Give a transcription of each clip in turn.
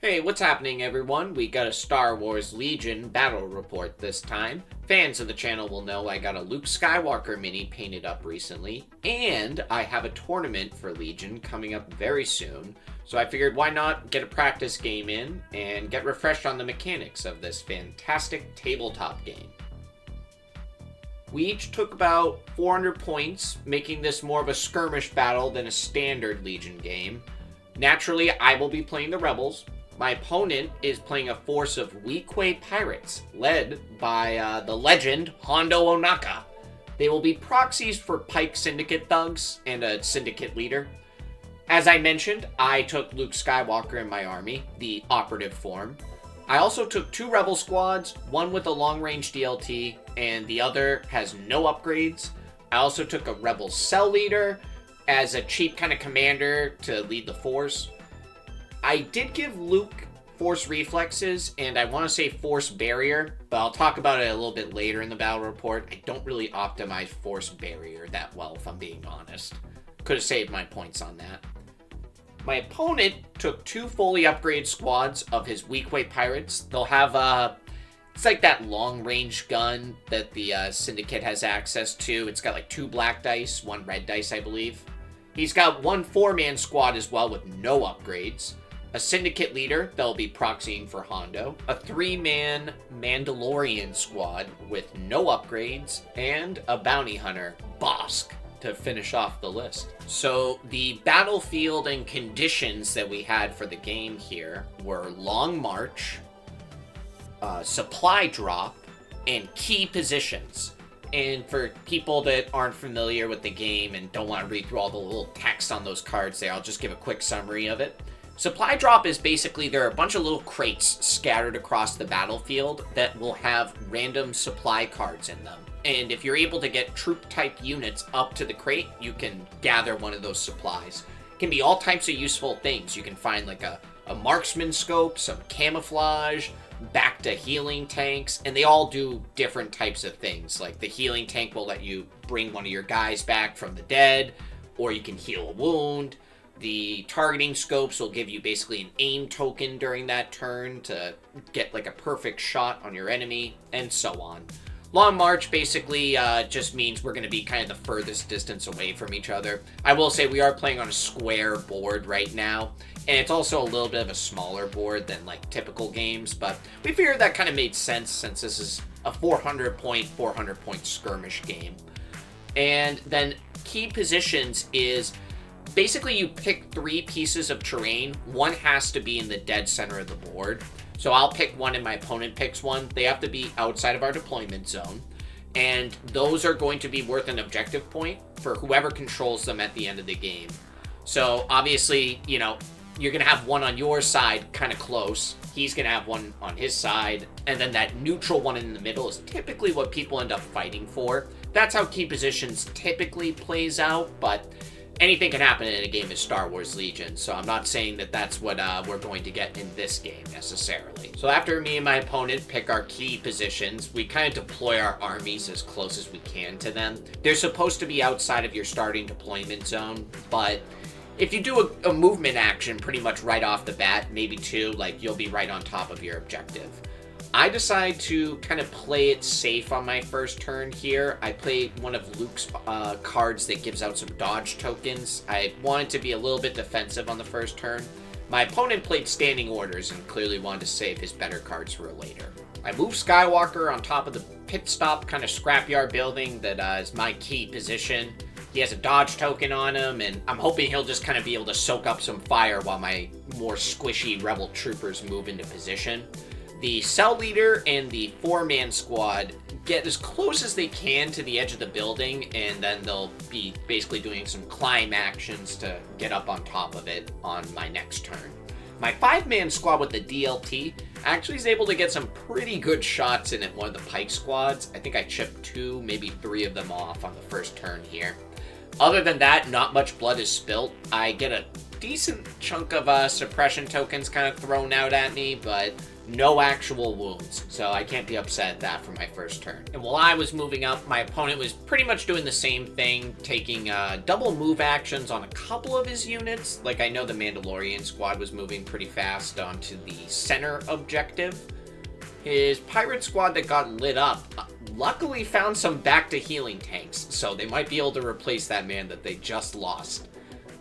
Hey, what's happening, everyone? We got a Star Wars Legion battle report this time. Fans of the channel will know I got a Luke Skywalker mini painted up recently, and I have a tournament for Legion coming up very soon. So I figured why not get a practice game in and get refreshed on the mechanics of this fantastic tabletop game. We each took about 400 points, making this more of a skirmish battle than a standard Legion game. Naturally, I will be playing the Rebels. My opponent is playing a force of weequay pirates, led by the legend Hondo Ohnaka. They will be proxies for Pike Syndicate thugs and a Syndicate leader. As I mentioned, I took Luke Skywalker in my army, the operative form. I also took 2 Rebel squads, one with a long-range DLT, and the other has no upgrades. I also took a Rebel cell leader as a cheap kind of commander to lead the force. I did give Luke Force Reflexes, and I want to say Force Barrier, but I'll talk about it a little bit later in the battle report. I don't really optimize Force Barrier that well, if I'm being honest. Could have saved my points on that. My opponent took 2 fully upgraded squads of his weequay pirates. They'll have, it's like that long-range gun that the Syndicate has access to. It's got like 2 black dice, 1 red dice, I believe. He's got 1 4-man squad as well with no upgrades. A Syndicate leader that'll be proxying for Hondo, a 3-man Mandalorian squad with no upgrades, and a bounty hunter, Bosk, to finish off the list. So the battlefield and conditions that we had for the game here were long march, supply drop, and key positions. And for people that aren't familiar with the game and don't want to read through all the little text on those cards there, I'll just give a quick summary of it. Supply drop is basically there are a bunch of little crates scattered across the battlefield that will have random supply cards in them. And if you're able to get troop-type units up to the crate, you can gather one of those supplies. It can be all types of useful things. You can find like a marksman scope, some camouflage, back to healing tanks, and they all do different types of things. Like the healing tank will let you bring one of your guys back from the dead, or you can heal a wound. The targeting scopes will give you basically an aim token during that turn to get like a perfect shot on your enemy, and so on. Long March basically just means we're going to be kind of the furthest distance away from each other. I will say we are playing on a square board right now, and it's also a little bit of a smaller board than like typical games, but we figured that kind of made sense since this is a 400 point skirmish game. And then key positions is basically you pick 3 pieces of terrain. One has to be in the dead center of the board. So I'll pick one and my opponent picks one. They have to be outside of our deployment zone. And those are going to be worth an objective point for whoever controls them at the end of the game. So obviously, you know, you're going to have one on your side kind of close. He's going to have one on his side. And then that neutral one in the middle is typically what people end up fighting for. That's how key positions typically plays out, but anything can happen in a game of Star Wars Legion, so I'm not saying that that's what we're going to get in this game, necessarily. So after me and my opponent pick our key positions, we kind of deploy our armies as close as we can to them. They're supposed to be outside of your starting deployment zone, but if you do a movement action pretty much right off the bat, maybe 2, like you'll be right on top of your objective. I decide to kind of play it safe on my first turn here. I played one of Luke's cards that gives out some dodge tokens. I wanted to be a little bit defensive on the first turn. My opponent played standing orders and clearly wanted to save his better cards for later. I moved Skywalker on top of the pit stop kind of scrapyard building that is my key position. He has a dodge token on him, and I'm hoping he'll just kind of be able to soak up some fire while my more squishy rebel troopers move into position. The cell leader and the 4-man squad get as close as they can to the edge of the building, and then they'll be basically doing some climb actions to get up on top of it on my next turn. My 5-man squad with the DLT actually is able to get some pretty good shots in at one of the Pike squads. I think I chipped 2, maybe 3 of them off on the first turn here. Other than that, not much blood is spilt. I get a decent chunk of suppression tokens kind of thrown out at me, but no actual wounds, so I can't be upset at that for my first turn. And while I was moving up, my opponent was pretty much doing the same thing, taking double move actions on a couple of his units. Like, I know the Mandalorian squad was moving pretty fast onto the center objective. His pirate squad that got lit up luckily found some back to healing tanks, so they might be able to replace that man that they just lost.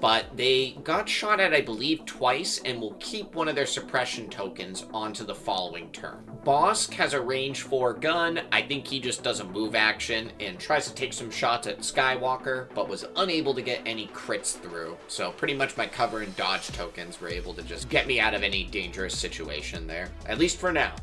But they got shot at, I believe, twice, and will keep one of their suppression tokens onto the following turn. Bosk has a range 4 gun. I think he just does a move action and tries to take some shots at Skywalker, but was unable to get any crits through. So pretty much my cover and dodge tokens were able to just get me out of any dangerous situation there, at least for now.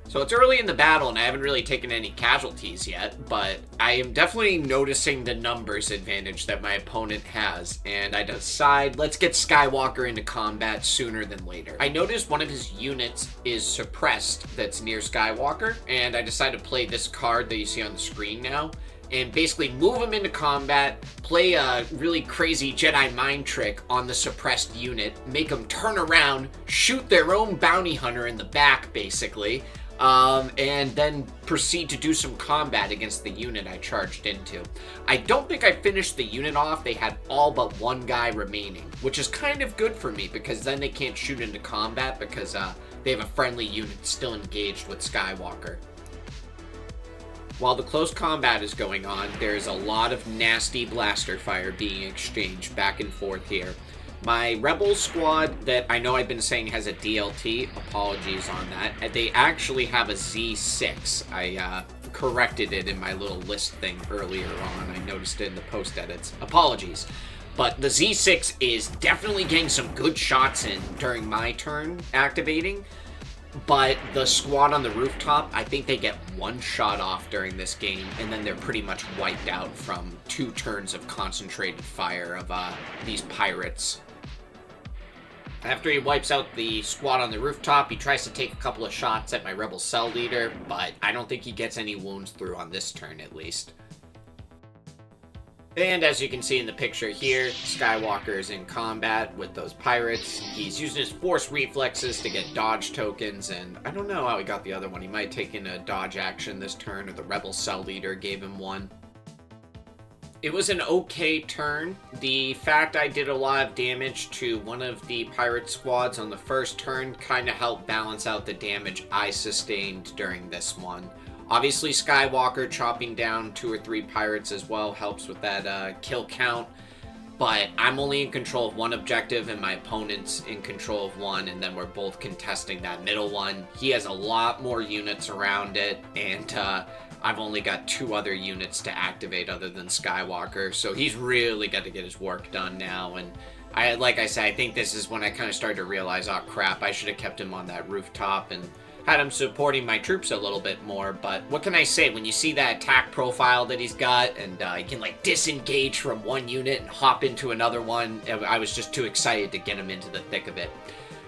So it's early in the battle and I haven't really taken any casualties yet, but I am definitely noticing the numbers advantage that my opponent has, and I decide let's get Skywalker into combat sooner than later. I noticed one of his units is suppressed that's near Skywalker, and I decide to play this card that you see on the screen now, and basically move him into combat, play a really crazy Jedi mind trick on the suppressed unit, make them turn around, shoot their own bounty hunter in the back, basically, and then proceed to do some combat against the unit I charged into. I don't think I finished the unit off. They had all but one guy remaining, which is kind of good for me because then they can't shoot into combat because they have a friendly unit still engaged with Skywalker. While the close combat is going on, there's a lot of nasty blaster fire being exchanged back and forth here. My Rebel squad that I know I've been saying has a DLT, apologies on that. They actually have a Z6. I corrected it in my little list thing earlier on. I noticed it in the post edits. Apologies. But the Z6 is definitely getting some good shots in during my turn activating. But the squad on the rooftop, I think they get one shot off during this game, and then they're pretty much wiped out from 2 turns of concentrated fire of these pirates. After he wipes out the squad on the rooftop, he tries to take a couple of shots at my Rebel cell leader, but I don't think he gets any wounds through on this turn at least. And as you can see in the picture here, Skywalker is in combat with those pirates. He's using his force reflexes to get dodge tokens, and I don't know how he got the other one. He might have taken a dodge action this turn, or the Rebel cell leader gave him one. It was an okay turn. The fact I did a lot of damage to one of the pirate squads on the first turn kind of helped balance out the damage I sustained during this one. Obviously, Skywalker chopping down 2 or 3 pirates as well helps with that kill count, but I'm only in control of one objective and my opponent's in control of one, and then we're both contesting that middle one. He has a lot more units around it, and I've only got 2 other units to activate other than Skywalker, so he's really got to get his work done now, and like I said, I think this is when I kind of started to realize, oh crap, I should have kept him on that rooftop and had him supporting my troops a little bit more. But what can I say, when you see that attack profile that he's got, and he can like disengage from one unit and hop into another one, I was just too excited to get him into the thick of it.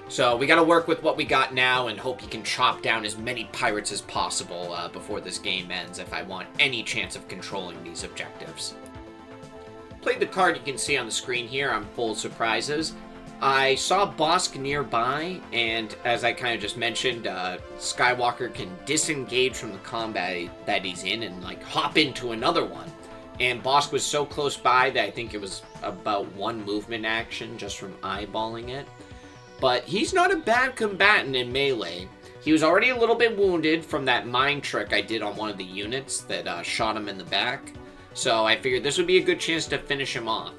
So we got to work with what we got now and hope he can chop down as many pirates as possible before this game ends if I want any chance of controlling these objectives. Played the card you can see on the screen here. I'm full of surprises. I saw Bosk nearby, and as I kind of just mentioned, Skywalker can disengage from the combat that he's in and like hop into another one. And Bosk was so close by that I think it was about 1 movement action just from eyeballing it. But he's not a bad combatant in melee. He was already a little bit wounded from that mind trick I did on one of the units that shot him in the back. So I figured this would be a good chance to finish him off.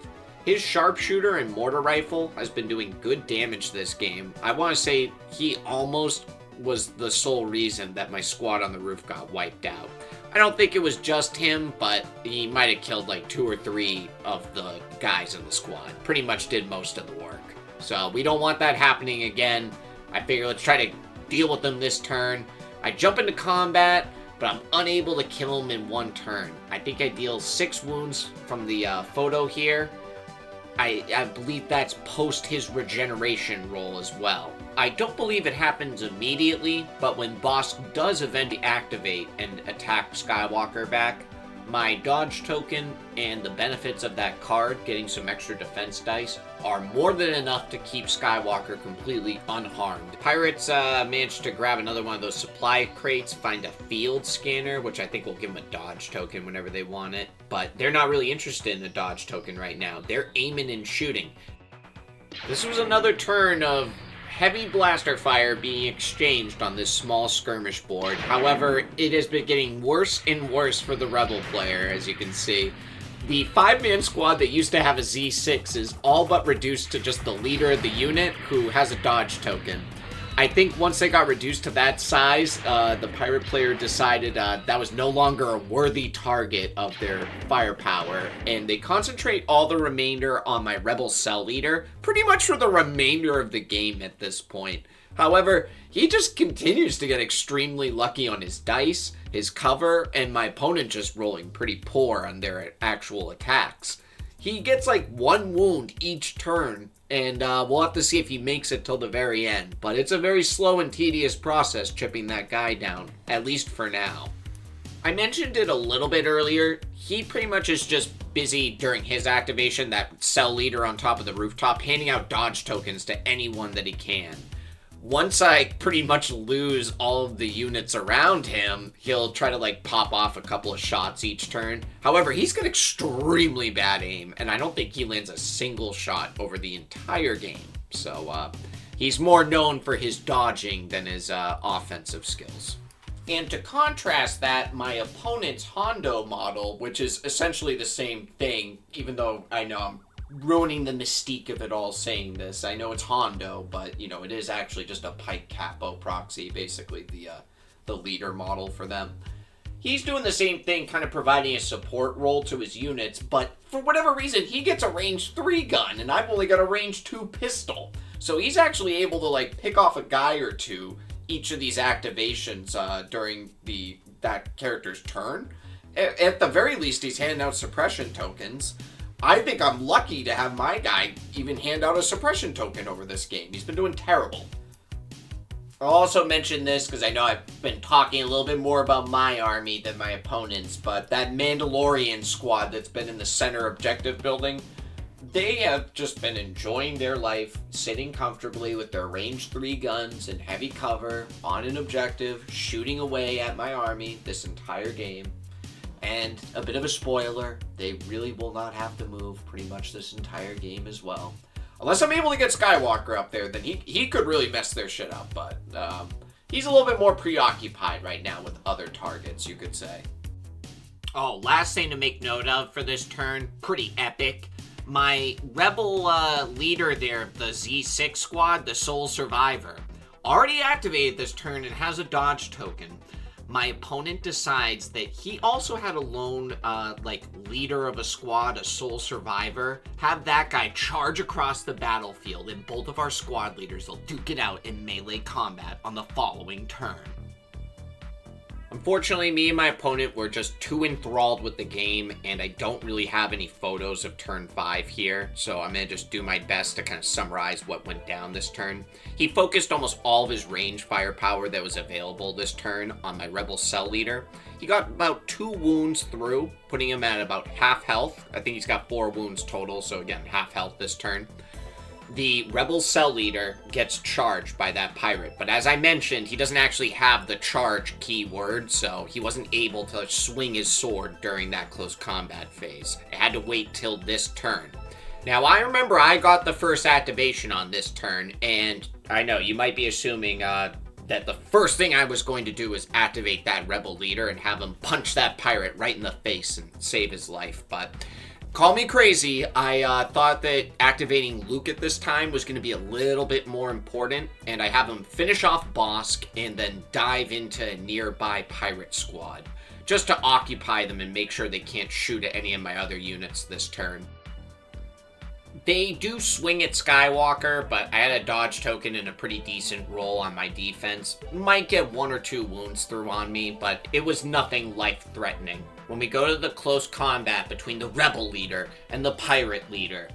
His sharpshooter and mortar rifle has been doing good damage this game. I want to say he almost was the sole reason that my squad on the roof got wiped out. I don't think it was just him, but he might have killed like 2 or 3 of the guys in the squad. Pretty much did most of the work. So we don't want that happening again. I figure let's try to deal with them this turn. I jump into combat, but I'm unable to kill him in 1 turn. I think I deal 6 wounds from the photo here. I believe that's post his regeneration roll as well. I don't believe it happens immediately, but when Bosk does eventually activate and attack Skywalker back, My dodge token and the benefits of that card, getting some extra defense dice, are more than enough to keep Skywalker completely unharmed. Pirates managed to grab another one of those supply crates, find a field scanner, which I think will give them a dodge token whenever they want it, but they're not really interested in the dodge token right now. They're aiming and shooting. This was another turn of heavy blaster fire being exchanged on this small skirmish board. However, it has been getting worse and worse for the Rebel player, as you can see. The 5-man squad that used to have a Z6 is all but reduced to just the leader of the unit, who has a dodge token. I think once they got reduced to that size, the pirate player decided that was no longer a worthy target of their firepower, and they concentrate all the remainder on my rebel cell leader, pretty much for the remainder of the game at this point. However, he just continues to get extremely lucky on his dice, his cover, and my opponent just rolling pretty poor on their actual attacks. He gets like 1 wound each turn, and we'll have to see if he makes it till the very end. But it's a very slow and tedious process chipping that guy down, at least for now. I mentioned it a little bit earlier. He pretty much is just busy during his activation, that cell leader on top of the rooftop, handing out dodge tokens to anyone that he can. Once I pretty much lose all of the units around him, he'll try to like pop off a couple of shots each turn. However, he's got extremely bad aim, and I don't think he lands a single shot over the entire game. So he's more known for his dodging than his offensive skills. And to contrast that, my opponent's Hondo model, which is essentially the same thing, even though I know I'm ruining the mystique of it all saying this. I know it's Hondo, but, you know, it is actually just a pike capo proxy, basically the leader model for them. He's doing the same thing, kind of providing a support role to his units, but for whatever reason, he gets a range 3 gun, and I've only got a range 2 pistol. So he's actually able to, like, pick off a guy or two each of these activations during that character's turn. At the very least, he's handing out suppression tokens. I think I'm lucky to have my guy even hand out a suppression token over this game. He's been doing terrible. I'll also mention this because I know I've been talking a little bit more about my army than my opponent's, but that Mandalorian squad that's been in the center objective building, they have just been enjoying their life, sitting comfortably with their range 3 guns and heavy cover on an objective, shooting away at my army this entire game. And a bit of a spoiler, they really will not have to move pretty much this entire game as well. Unless I'm able to get Skywalker up there, then he could really mess their shit up, but he's a little bit more preoccupied right now with other targets, you could say. Oh, last thing to make note of for this turn, pretty epic. My rebel leader there, the Z6 squad, the sole survivor, already activated this turn and has a dodge token. My opponent decides that he also had a lone, leader of a squad, a sole survivor. Have that guy charge across the battlefield, and both of our squad leaders will duke it out in melee combat on the following turn. Unfortunately, me and my opponent were just too enthralled with the game, and I don't really have any photos of turn 5 here, so I'm going to just do my best to kind of summarize what went down this turn. He focused almost all of his range firepower that was available this turn on my rebel cell leader. He got about 2 wounds through, putting him at about half health. I think he's got 4 wounds total, so again, half health this turn. The rebel cell leader gets charged by that pirate, but as I mentioned, he doesn't actually have the charge keyword, so he wasn't able to swing his sword during that close combat phase. It had to wait till this turn. Now, I remember I got the first activation on this turn, and I know you might be assuming that the first thing I was going to do is activate that rebel leader and have him punch that pirate right in the face and save his life, but call me crazy. I thought that activating Luke at this time was going to be a little bit more important, and I have him finish off Bosk and then dive into a nearby pirate squad, just to occupy them and make sure they can't shoot at any of my other units this turn. They do swing at Skywalker, but I had a dodge token and a pretty decent roll on my defense. Might get 1 or 2 wounds through on me, but it was nothing life-threatening. When we go to the close combat between the rebel leader and the pirate leader,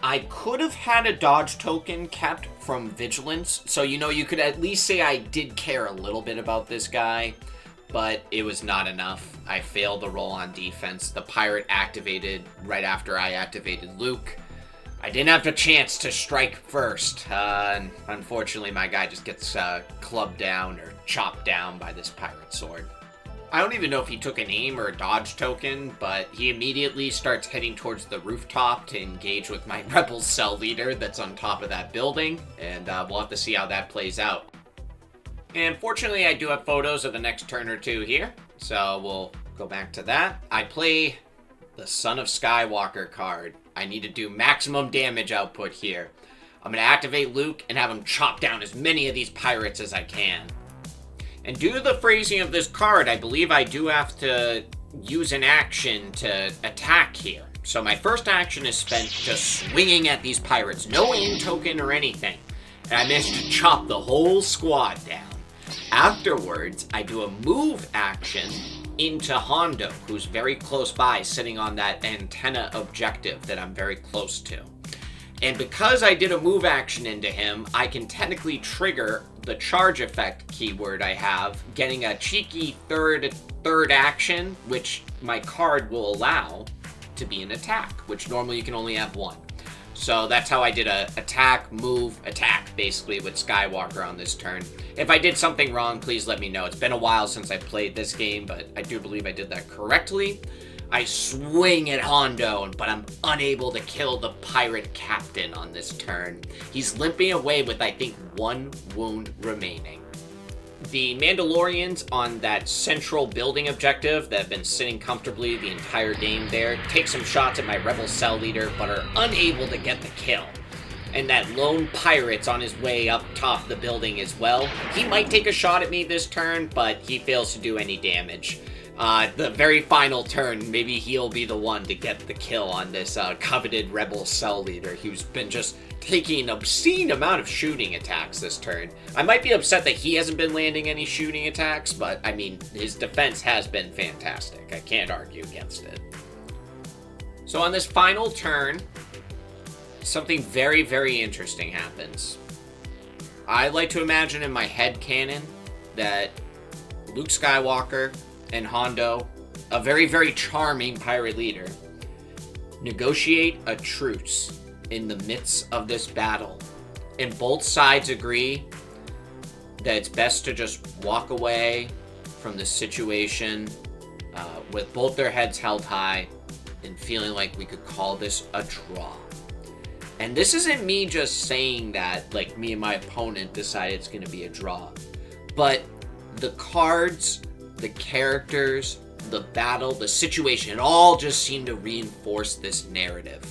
I could have had a dodge token kept from vigilance, so you could at least say I did care a little bit about this guy. but it was not enough. I failed the roll on defense. The pirate activated right after I activated Luke. I didn't have a chance to strike first. And unfortunately, my guy just gets clubbed down or chopped down by this pirate sword. I don't even know if he took an aim or a dodge token, but he immediately starts heading towards the rooftop to engage with my rebel cell leader that's on top of that building, and we'll have to see how that plays out. And fortunately, I do have photos of the next turn or two here, so we'll go back to that. I play the Son of Skywalker card. I need to do maximum damage output here. I'm going to activate Luke and have him chop down as many of these pirates as I can. And due to the phrasing of this card, I believe I do have to use an action to attack here. So my first action is spent just swinging at these pirates. No aim token or anything. And I managed to chop the whole squad down. Afterwards, I do a move action into Hondo, who's very close by, sitting on that antenna objective that I'm very close to. And because I did a move action into him, I can technically trigger the charge effect keyword I have, getting a cheeky third action, which my card will allow to be an attack, which normally you can only have one. So that's how I did a attack, move, attack, basically, with Skywalker on this turn. If I did something wrong, please let me know. It's been a while since I played this game, but I do believe I did that correctly. I swing at Hondo, but I'm unable to kill the pirate captain on this turn. He's limping away with, I think, 1 wound remaining. The Mandalorians on that central building objective that have been sitting comfortably the entire game there take some shots at my rebel cell leader, but are unable to get the kill. And that lone pirate's on his way up top the building as well. He might take a shot at me this turn, but he fails to do any damage. The very final turn, maybe he'll be the one to get the kill on this coveted rebel cell leader who's been just taking an obscene amount of shooting attacks this turn. I might be upset that he hasn't been landing any shooting attacks, but I mean, his defense has been fantastic. I can't argue against it. So on this final turn, something very, very interesting happens. I like to imagine in my head canon that Luke Skywalker and Hondo, a very, very charming pirate leader, negotiate a truce in the midst of this battle. And both sides agree that it's best to just walk away from the situation with both their heads held high and feeling like we could call this a draw. And this isn't me just saying that, like me and my opponent decided it's going to be a draw. But the cards, the characters, the battle, the situation, it all just seemed to reinforce this narrative.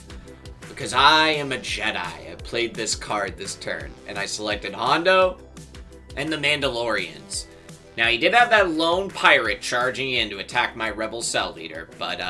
Because I am a Jedi. I played this card this turn, and I selected Hondo and the Mandalorians. Now, he did have that lone pirate charging in to attack my rebel cell leader, but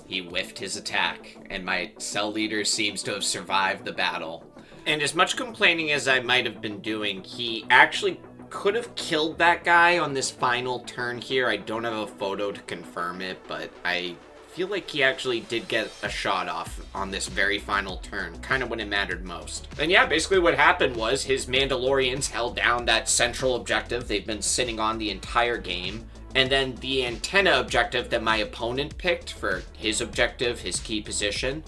he whiffed his attack, and my cell leader seems to have survived the battle. And as much complaining as I might have been doing, he actually could have killed that guy on this final turn here. I don't have a photo to confirm it, but I feel like he actually did get a shot off on this very final turn, kind of when it mattered most. And yeah, basically what happened was his Mandalorians held down that central objective they've been sitting on the entire game, and then the antenna objective that my opponent picked for his objective, his key position,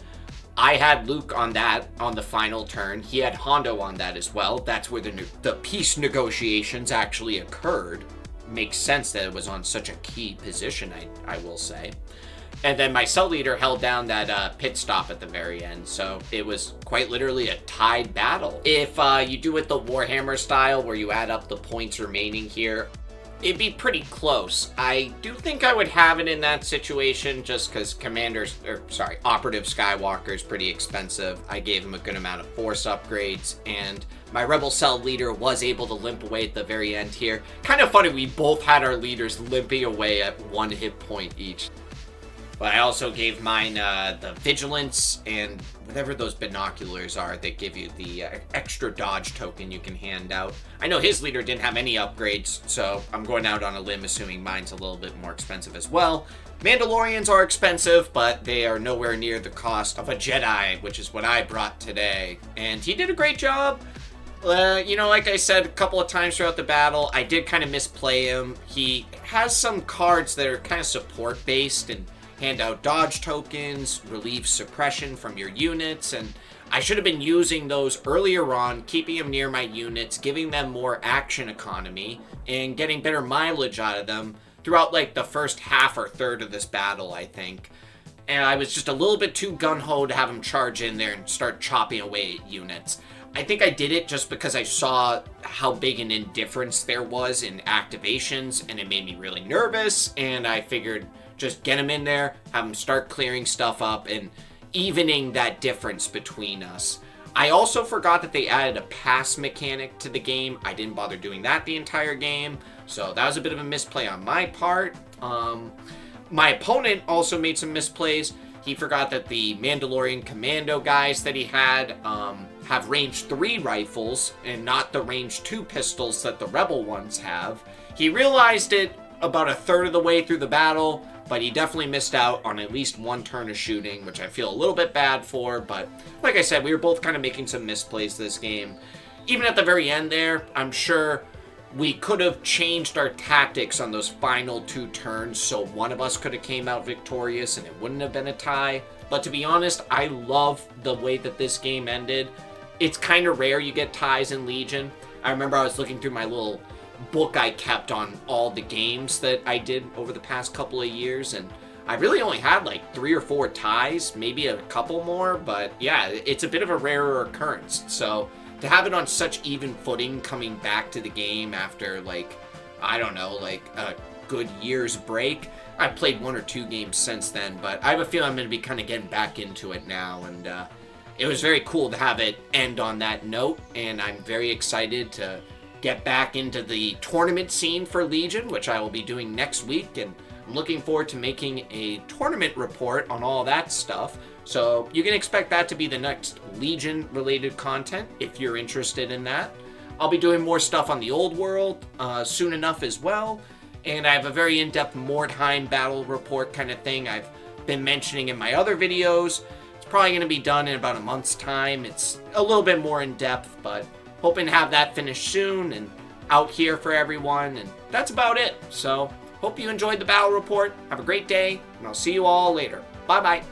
I had Luke on that on the final turn. He had Hondo on that as well. That's where the peace negotiations actually occurred. Makes sense that it was on such a key position, I will say. And then my cell leader held down that pit stop at the very end, so it was quite literally a tied battle. If you do it the Warhammer style, where you add up the points remaining here, it'd be pretty close. I do think I would have it in that situation just because Operative Skywalker is pretty expensive. I gave him a good amount of force upgrades, and my Rebel Cell leader was able to limp away at the very end here. Kind of funny, we both had our leaders limping away at 1 hit point each. But I also gave mine the Vigilance and whatever those binoculars are that give you the extra dodge token you can hand out. I know his leader didn't have any upgrades, so I'm going out on a limb assuming mine's a little bit more expensive as well. Mandalorians are expensive, but they are nowhere near the cost of a Jedi, which is what I brought today. And he did a great job. Like I said a couple of times throughout the battle, I did kind of misplay him. He has some cards that are kind of support based and hand out dodge tokens, relieve suppression from your units, and I should have been using those earlier on, keeping them near my units, giving them more action economy, and getting better mileage out of them throughout like the first half or third of this battle, I think. And I was just a little bit too gung-ho to have them charge in there and start chopping away at units. I think I did it just because I saw how big an indifference there was in activations, and it made me really nervous, and I figured just get them in there, have them start clearing stuff up, and evening that difference between us. I also forgot that they added a pass mechanic to the game. I didn't bother doing that the entire game, so that was a bit of a misplay on my part. My opponent also made some misplays. He forgot that the Mandalorian Commando guys that he had have range 3 rifles and not the range 2 pistols that the Rebel ones have. He realized it about a third of the way through the battle, but he definitely missed out on at least one turn of shooting, which I feel a little bit bad for. But like I said, we were both kind of making some misplays this game. Even at the very end there, I'm sure we could have changed our tactics on those final 2 turns so one of us could have came out victorious and it wouldn't have been a tie. But to be honest, I love the way that this game ended. It's kind of rare you get ties in Legion. I remember I was looking through my little book I kept on all the games that I did over the past couple of years, and I really only had like 3 or 4 ties, maybe a couple more, but yeah, it's a bit of a rarer occurrence. So to have it on such even footing coming back to the game after like, I don't know, like a good year's break. I've played 1 or 2 games since then, but I have a feeling I'm going to be kind of getting back into it now, and it was very cool to have it end on that note, and I'm very excited to get back into the tournament scene for Legion, which I will be doing next week, and I'm looking forward to making a tournament report on all that stuff. So you can expect that to be the next Legion related content if you're interested in that. I'll be doing more stuff on the old world soon enough as well, and I have a very in-depth Mordheim battle report kind of thing I've been mentioning in my other videos. It's probably going to be done in about a month's time. It's a little bit more in-depth, but hoping to have that finished soon and out here for everyone, and that's about it. So, hope you enjoyed the battle report. Have a great day, and I'll see you all later. Bye-bye.